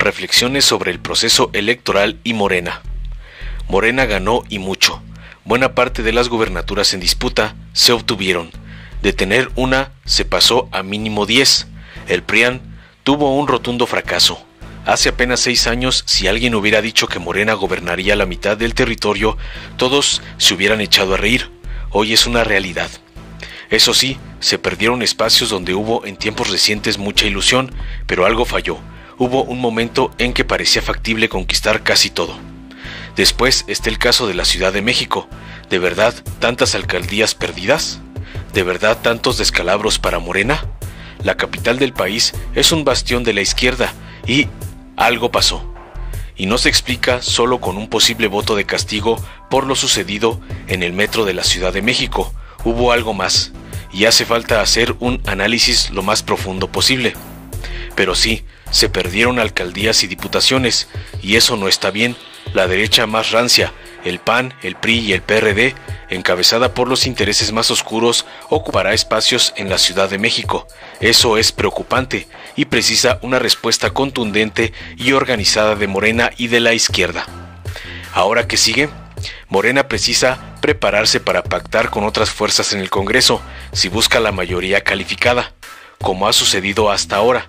Reflexiones sobre el proceso electoral y Morena. Morena ganó y mucho. Buena parte de las gubernaturas en disputa se obtuvieron. De tener una, se pasó a mínimo 10. El PRIAN tuvo un rotundo fracaso. Hace apenas 6 años, si alguien hubiera dicho que Morena gobernaría la mitad del territorio, todos se hubieran echado a reír. Hoy es una realidad. Eso sí, se perdieron espacios donde hubo en tiempos recientes mucha ilusión, pero algo falló. Hubo un momento en que parecía factible conquistar casi todo. Después está el caso de la Ciudad de México. ¿De verdad tantas alcaldías perdidas? ¿De verdad tantos descalabros para Morena? La capital del país es un bastión de la izquierda y algo pasó. Y no se explica solo con un posible voto de castigo por lo sucedido en el metro de la Ciudad de México. Hubo algo más, y hace falta hacer un análisis lo más profundo posible. Pero sí, se perdieron alcaldías y diputaciones, y eso no está bien. La derecha más rancia, el PAN, el PRI y el PRD, encabezada por los intereses más oscuros, ocupará espacios en la Ciudad de México. Eso es preocupante y precisa una respuesta contundente y organizada de Morena y de la izquierda. ¿Ahora qué sigue? Morena precisa prepararse para pactar con otras fuerzas en el Congreso, si busca la mayoría calificada, como ha sucedido hasta ahora.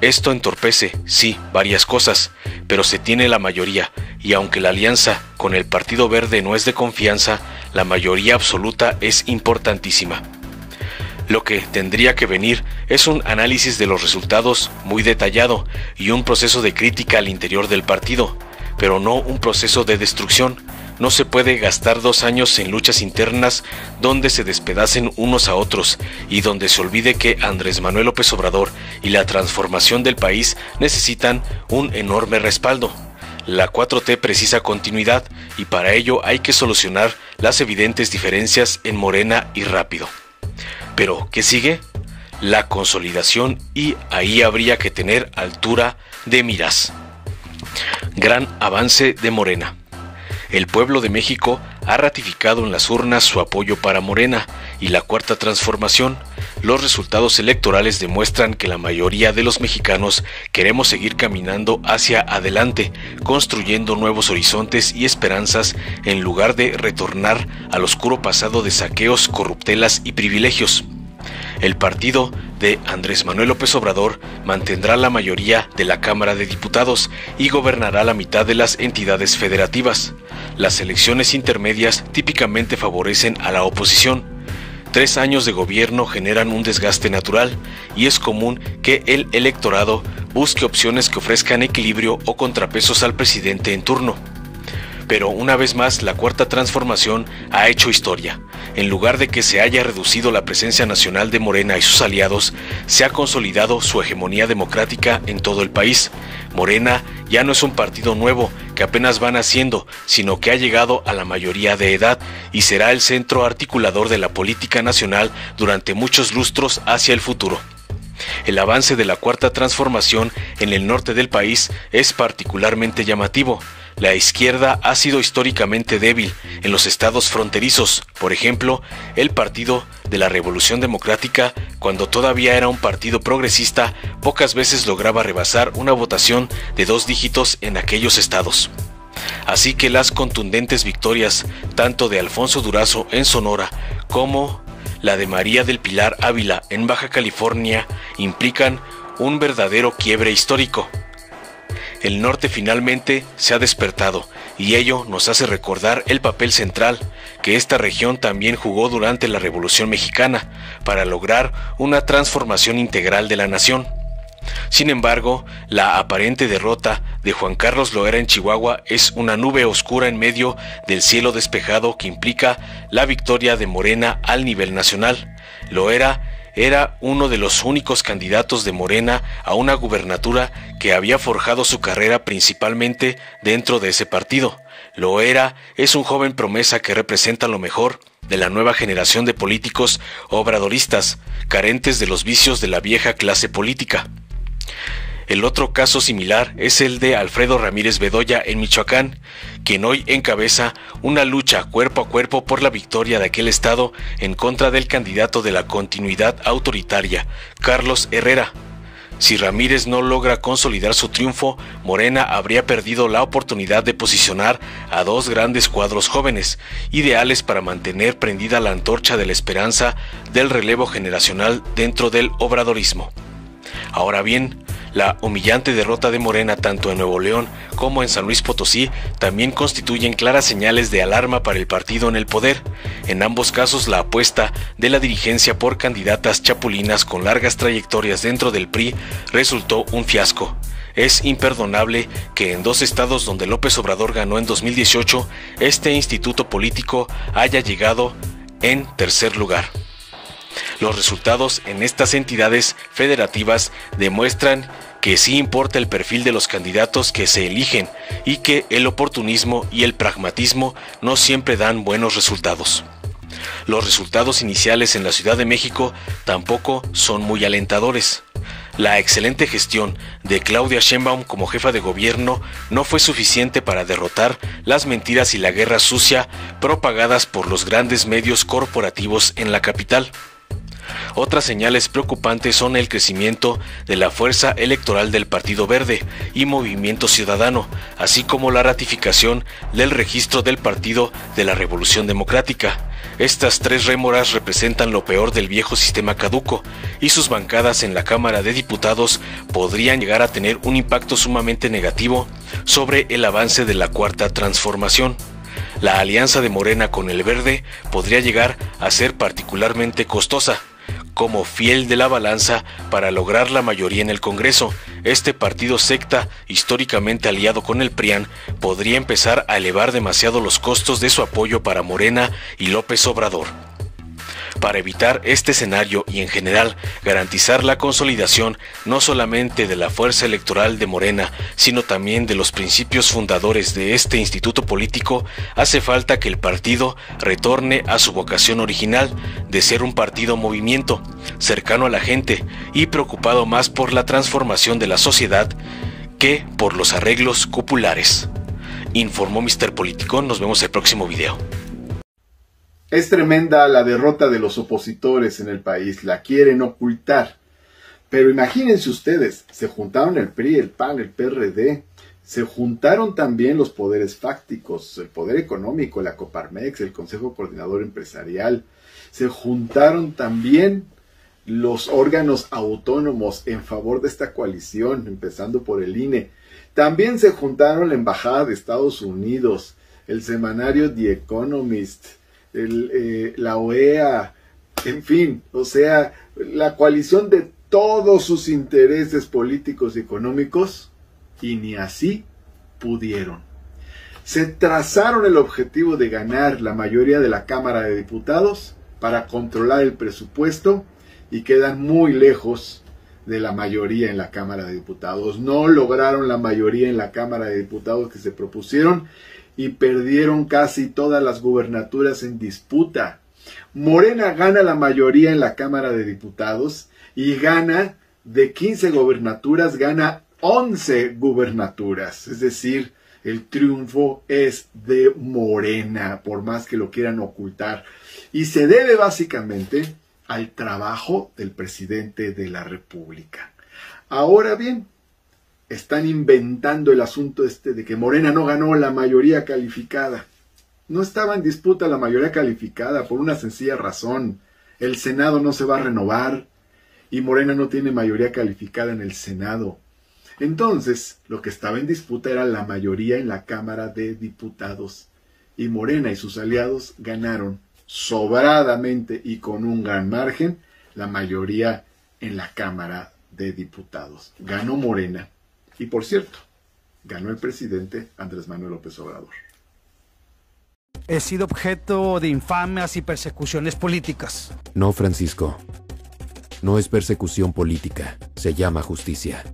Esto entorpece, sí, varias cosas, pero se tiene la mayoría, y aunque la alianza con el Partido Verde no es de confianza, la mayoría absoluta es importantísima. Lo que tendría que venir es un análisis de los resultados muy detallado y un proceso de crítica al interior del partido, pero no un proceso de destrucción. No se puede gastar 2 años en luchas internas donde se despedacen unos a otros y donde se olvide que Andrés Manuel López Obrador y la transformación del país necesitan un enorme respaldo. La 4T precisa continuidad y para ello hay que solucionar las evidentes diferencias en Morena y rápido. Pero, ¿qué sigue? La consolidación, y ahí habría que tener altura de miras. Gran avance de Morena. El pueblo de México ha ratificado en las urnas su apoyo para Morena y la Cuarta Transformación. Los resultados electorales demuestran que la mayoría de los mexicanos queremos seguir caminando hacia adelante, construyendo nuevos horizontes y esperanzas en lugar de retornar al oscuro pasado de saqueos, corruptelas y privilegios. El partido de Andrés Manuel López Obrador mantendrá la mayoría de la Cámara de Diputados y gobernará la mitad de las entidades federativas. Las elecciones intermedias típicamente favorecen a la oposición. 3 años de gobierno generan un desgaste natural y es común que el electorado busque opciones que ofrezcan equilibrio o contrapesos al presidente en turno. Pero una vez más la Cuarta Transformación ha hecho historia. En lugar de que se haya reducido la presencia nacional de Morena y sus aliados, se ha consolidado su hegemonía democrática en todo el país. Morena ya no es un partido nuevo que apenas va naciendo, sino que ha llegado a la mayoría de edad y será el centro articulador de la política nacional durante muchos lustros hacia el futuro. El avance de la Cuarta Transformación en el norte del país es particularmente llamativo. La izquierda ha sido históricamente débil en los estados fronterizos. Por ejemplo, el Partido de la Revolución Democrática, cuando todavía era un partido progresista, pocas veces lograba rebasar una votación de 2 dígitos en aquellos estados. Así que las contundentes victorias, tanto de Alfonso Durazo en Sonora como la de María del Pilar Ávila en Baja California, implican un verdadero quiebre histórico. El norte finalmente se ha despertado y ello nos hace recordar el papel central que esta región también jugó durante la Revolución Mexicana para lograr una transformación integral de la nación. Sin embargo, la aparente derrota de Juan Carlos Loera en Chihuahua es una nube oscura en medio del cielo despejado que implica la victoria de Morena al nivel nacional. Loera era uno de los únicos candidatos de Morena a una gubernatura que había forjado su carrera principalmente dentro de ese partido. Loera es un joven promesa que representa lo mejor de la nueva generación de políticos obradoristas, carentes de los vicios de la vieja clase política. El otro caso similar es el de Alfredo Ramírez Bedoya en Michoacán, quien hoy encabeza una lucha cuerpo a cuerpo por la victoria de aquel estado en contra del candidato de la continuidad autoritaria, Carlos Herrera. Si Ramírez no logra consolidar su triunfo, Morena habría perdido la oportunidad de posicionar a dos grandes cuadros jóvenes, ideales para mantener prendida la antorcha de la esperanza del relevo generacional dentro del obradorismo. Ahora bien, la humillante derrota de Morena tanto en Nuevo León como en San Luis Potosí también constituyen claras señales de alarma para el partido en el poder. En ambos casos, la apuesta de la dirigencia por candidatas chapulinas con largas trayectorias dentro del PRI resultó un fiasco. Es imperdonable que en dos estados donde López Obrador ganó en 2018, este instituto político haya llegado en tercer lugar. Los resultados en estas entidades federativas demuestran que sí importa el perfil de los candidatos que se eligen y que el oportunismo y el pragmatismo no siempre dan buenos resultados. Los resultados iniciales en la Ciudad de México tampoco son muy alentadores. La excelente gestión de Claudia Sheinbaum como jefa de gobierno no fue suficiente para derrotar las mentiras y la guerra sucia propagadas por los grandes medios corporativos en la capital. Otras señales preocupantes son el crecimiento de la fuerza electoral del Partido Verde y Movimiento Ciudadano, así como la ratificación del registro del Partido de la Revolución Democrática. Estas tres rémoras representan lo peor del viejo sistema caduco, y sus bancadas en la Cámara de Diputados podrían llegar a tener un impacto sumamente negativo sobre el avance de la Cuarta Transformación. La alianza de Morena con el Verde podría llegar a ser particularmente costosa. Como fiel de la balanza para lograr la mayoría en el Congreso, este partido secta, históricamente aliado con el PRIAN, podría empezar a elevar demasiado los costos de su apoyo para Morena y López Obrador. Para evitar este escenario y en general garantizar la consolidación no solamente de la fuerza electoral de Morena, sino también de los principios fundadores de este instituto político, hace falta que el partido retorne a su vocación original de ser un partido movimiento, cercano a la gente y preocupado más por la transformación de la sociedad que por los arreglos cupulares. Informó Mr. Politicón, nos vemos el próximo video. Es tremenda la derrota de los opositores en el país, la quieren ocultar. Pero imagínense ustedes, se juntaron el PRI, el PAN, el PRD, se juntaron también los poderes fácticos, el poder económico, la Coparmex, el Consejo Coordinador Empresarial, se juntaron también los órganos autónomos en favor de esta coalición, empezando por el INE. También se juntaron la Embajada de Estados Unidos, el semanario The Economist, la OEA, en fin, o sea, la coalición de todos sus intereses políticos y económicos, y ni así pudieron. Se trazaron el objetivo de ganar la mayoría de la Cámara de Diputados para controlar el presupuesto y quedan muy lejos de la mayoría en la Cámara de Diputados. No lograron la mayoría en la Cámara de Diputados que se propusieron y perdieron casi todas las gubernaturas en disputa. Morena gana la mayoría en la Cámara de Diputados y gana de 15 gubernaturas, gana 11 gubernaturas. Es decir, el triunfo es de Morena, por más que lo quieran ocultar. Y se debe básicamente al trabajo del presidente de la República. Ahora bien, están inventando el asunto de que Morena no ganó la mayoría calificada. No estaba en disputa la mayoría calificada por una sencilla razón. El Senado no se va a renovar y Morena no tiene mayoría calificada en el Senado. Entonces, lo que estaba en disputa era la mayoría en la Cámara de Diputados. Y Morena y sus aliados ganaron sobradamente y con un gran margen la mayoría en la Cámara de Diputados. Ganó Morena. Y por cierto, ganó el presidente Andrés Manuel López Obrador. He sido objeto de infamias y persecuciones políticas. No, Francisco. No es persecución política. Se llama justicia.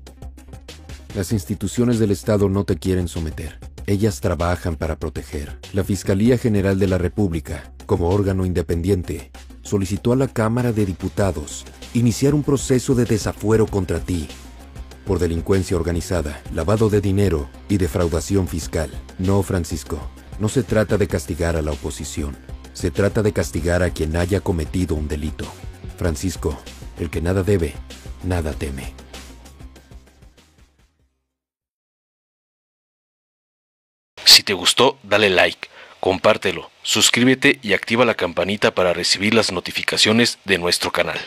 Las instituciones del Estado no te quieren someter. Ellas trabajan para proteger. La Fiscalía General de la República, como órgano independiente, solicitó a la Cámara de Diputados iniciar un proceso de desafuero contra ti por delincuencia organizada, lavado de dinero y defraudación fiscal. No, Francisco, no se trata de castigar a la oposición. Se trata de castigar a quien haya cometido un delito. Francisco, el que nada debe, nada teme. Si te gustó, dale like, compártelo, suscríbete y activa la campanita para recibir las notificaciones de nuestro canal.